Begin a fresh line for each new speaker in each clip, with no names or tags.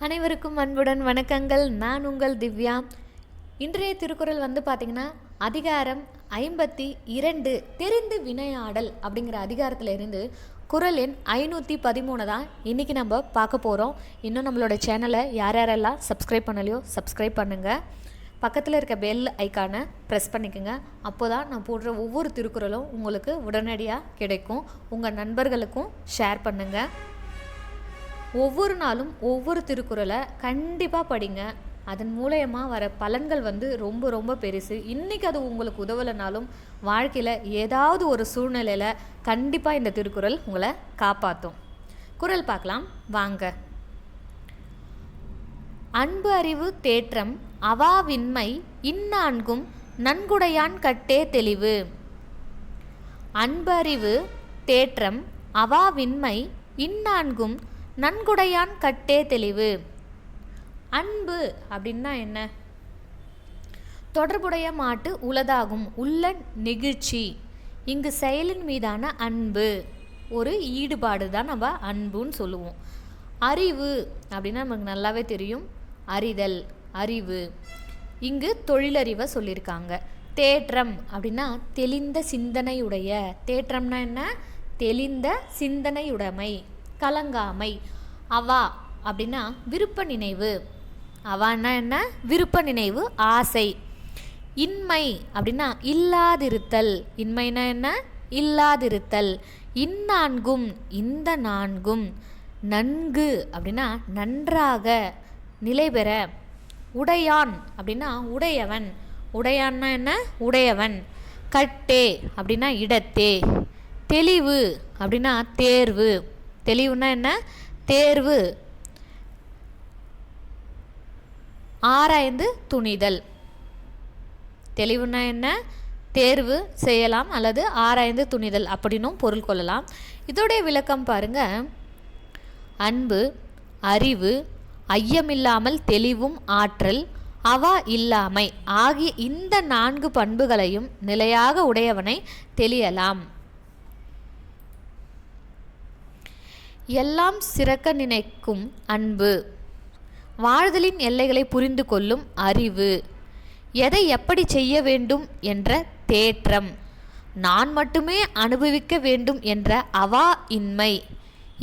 அனைவருக்கும் அன்புடன் வணக்கங்கள். நான் உங்கள் திவ்யா. இன்றைய திருக்குறள் பார்த்திங்கன்னா அதிகாரம் 52 தெரிந்து வினையாடல் அப்படிங்கிற அதிகாரத்தில் இருந்து குறள் எண் 513 தான் இன்றைக்கி நம்ம பார்க்க போகிறோம். இன்னும் நம்மளோட சேனலை யாரெல்லாம் சப்ஸ்கிரைப் பண்ணலையோ சப்ஸ்கிரைப் பண்ணுங்கள். பக்கத்தில் இருக்க பெல் ஐக்கானை ப்ரெஸ் பண்ணிக்கோங்க. அப்போ தான் நான் போடுற ஒவ்வொரு திருக்குறளும் உங்களுக்கு உடனடியாக கிடைக்கும். உங்கள் நண்பர்களுக்கும் ஷேர் பண்ணுங்கள். ஒவ்வொரு நாளும் ஒவ்வொரு திருக்குறளை கண்டிப்பாக படிங்க. அதன் மூலயமா வர பலன்கள் ரொம்ப ரொம்ப பெருசு. இன்றைக்கி அது உங்களுக்கு உதவலைனாலும் வாழ்க்கையில் ஏதாவது ஒரு சூழ்நிலையில் கண்டிப்பாக இந்த திருக்குறள் உங்களை காப்பாற்றும். குறள் பார்க்கலாம் வாங்க. அன்பு அறிவு தேற்றம் அவாவின்மை இந்நான்கும் நன்குடையான் கட்டே தெளிவு. அன்பு அறிவு தேற்றம் அவாவின்மை இந்நான்கும் நன்குடையான் கட்டே தெளிவு. அன்பு அப்படின்னா என்ன? தொடர்புடைய மாட்டு உளதாகும் உள்ள நெகிழ்ச்சி. இங்கு செயலின் மீதான அன்பு, ஒரு ஈடுபாடு தான் நம்ம அன்புன்னு சொல்லுவோம். அறிவு அப்படின்னா நமக்கு நல்லாவே தெரியும், அறிதல், அறிவு. இங்கு தொழிலறிவை சொல்லியிருக்காங்க. தேற்றம் அப்படின்னா தெளிந்த சிந்தனையுடைய. தேற்றம்னா என்ன? தெளிந்த சிந்தனையுடைமை, கலங்காமை. அவா அப்படின்னா விருப்ப நினைவு. அவான்னா என்ன? விருப்ப நினைவு, ஆசை. இன்மை அப்படின்னா இல்லாதிருத்தல். இன்மைனா என்ன? இல்லாதிருத்தல். இந்நான்கும், இந்த நான்கும். நன்கு அப்படின்னா நன்றாக, நிலை பெற. உடையான் அப்படின்னா உடையவன். உடையான்னா என்ன? உடையவன். கட்டே அப்படின்னா இடத்தே. தெளிவு அப்படின்னா தேர்வு. தெளிவுனா என்ன? தேர்வு. ஆராய்ந்து துணிதல். தெளிவுனா என்ன? தேர்வு செய்யலாம் அல்லது ஆராய்ந்து துணிதல் அப்படின்னும் பொருள் கொள்ளலாம். இதோடைய விளக்கம் பாருங்க. அன்பு, அறிவு, ஐயமில்லாமல் தெளிவும் ஆற்றல், அவா இல்லாமை ஆகிய இந்த 4 பண்புகளையும் நிலையாக உடையவனை தெளியலாம். எல்லாம் சிறக்க நினைக்கும் அன்பு, வாழ்தலின் எல்லைகளை புரிந்து கொள்ளும் அறிவு, எதை எப்படி செய்ய வேண்டும் என்ற தேற்றம், நான் மட்டுமே அனுபவிக்க வேண்டும் என்ற அவா இன்மை,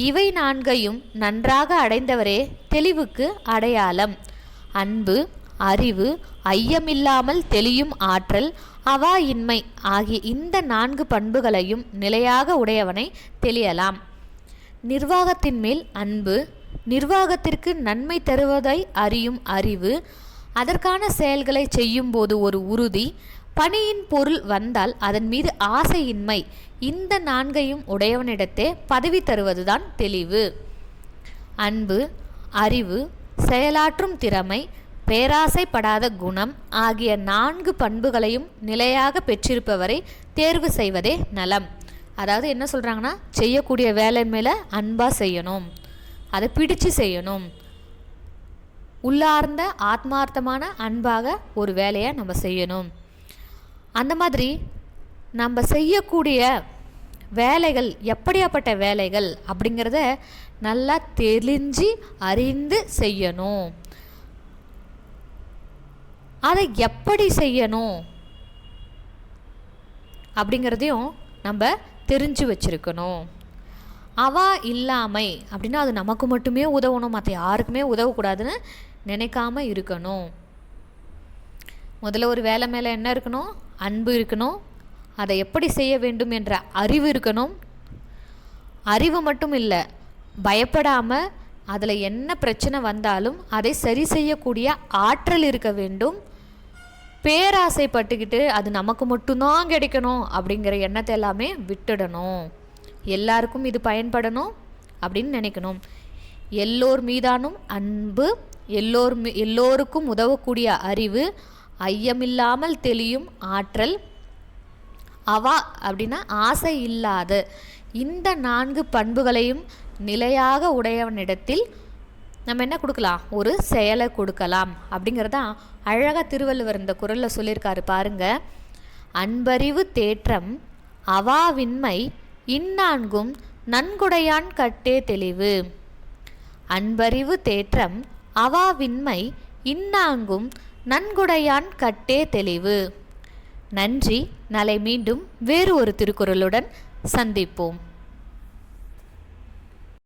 இவை 4ஐயும் நன்றாக அடைந்தவரே தெளிவுக்கு அடையாளம். அன்பு, அறிவு, ஐயமில்லாமல் தெளியும் ஆற்றல், அவா இன்மை ஆகிய இந்த 4 பண்புகளையும் நிலையாக உடையவனை தெளியலாம். நிர்வாகத்தின் மேல் அன்பு, நிர்வாகத்திற்கு நன்மை தருவதை அறியும் அறிவு, அதற்கான செயல்களை செய்யும் போது ஒரு உறுதி, பணியின் பொருள் வந்தால் அதன் மீது ஆசையின்மை, இந்த 4ஐயும் உடையவனிடத்தே பதவி தருவதுதான் தெளிவு. அன்பு, அறிவு, செயலாற்றும் திறமை, பேராசைப்படாத குணம் ஆகிய 4 பண்புகளையும் நிலையாக பெற்றிருப்பவரை தேர்வு செய்வதே நலம். அதாவது என்ன சொல்கிறாங்கன்னா, செய்யக்கூடிய வேலை மேலே அன்பாக செய்யணும், அதை பிடிச்சு செய்யணும். உள்ளார்ந்த ஆத்மார்த்தமான அன்பாக ஒரு வேலையை நம்ம செய்யணும். அந்த மாதிரி நம்ம செய்யக்கூடிய வேலைகள் எப்படியாப்பட்ட வேலைகள் அப்படிங்கிறத நல்லா தெளிஞ்சு அறிந்து செய்யணும். அதை எப்படி செய்யணும் அப்படிங்கிறதையும் நம்ம தெரிஞ்சு வச்சுருக்கணும். அவா இல்லாமை அப்படின்னா அது நமக்கு மட்டுமே உதவணும், மற்ற யாருக்குமே உதவக்கூடாதுன்னு நினைக்காம இருக்கணும். முதல்ல ஒரு வேலை மேலே என்ன இருக்கணும்? அன்பு இருக்கணும். அதை எப்படி செய்ய வேண்டும் என்ற அறிவு இருக்கணும். அறிவு மட்டும் இல்லை, பயப்படாமல் அதில் என்ன பிரச்சனை வந்தாலும் அதை சரி செய்யக்கூடிய ஆற்றல் இருக்க வேண்டும். பேராசைப்பட்டுக்கிட்டு அது நமக்கு மட்டும்தான் கிடைக்கணும் அப்படிங்கிற எண்ணத்தை எல்லாமே விட்டுடணும். எல்லாருக்கும் இது பயன்படணும் அப்படின்னு நினைக்கணும். எல்லோர் மீதானும் அன்பு, எல்லோருக்கும் உதவக்கூடிய அறிவு, ஐயமில்லாமல் தெளியும் ஆற்றல், அவா அப்படின்னா ஆசை இல்லாத இந்த 4 பண்புகளையும் நிலையாக உடையவனிடத்தில் நம்ம என்ன கொடுக்கலாம்? ஒரு செயலை கொடுக்கலாம். அப்படிங்கிறதான் அழகாக திருவள்ளுவர் இந்த குறளில் சொல்லியிருக்காரு பாருங்க. அன்பறிவு தேற்றம் அவாவின்மை இந்நான்கும் நன்குடையான் கட்டே தெளிவு. அன்பறிவு தேற்றம் அவாவின்மை இன்னாங்கும் நன்குடையான் கட்டே தெளிவு. நன்றி. நாளை மீண்டும் வேறு ஒரு திருக்குறளுடன் சந்திப்போம்.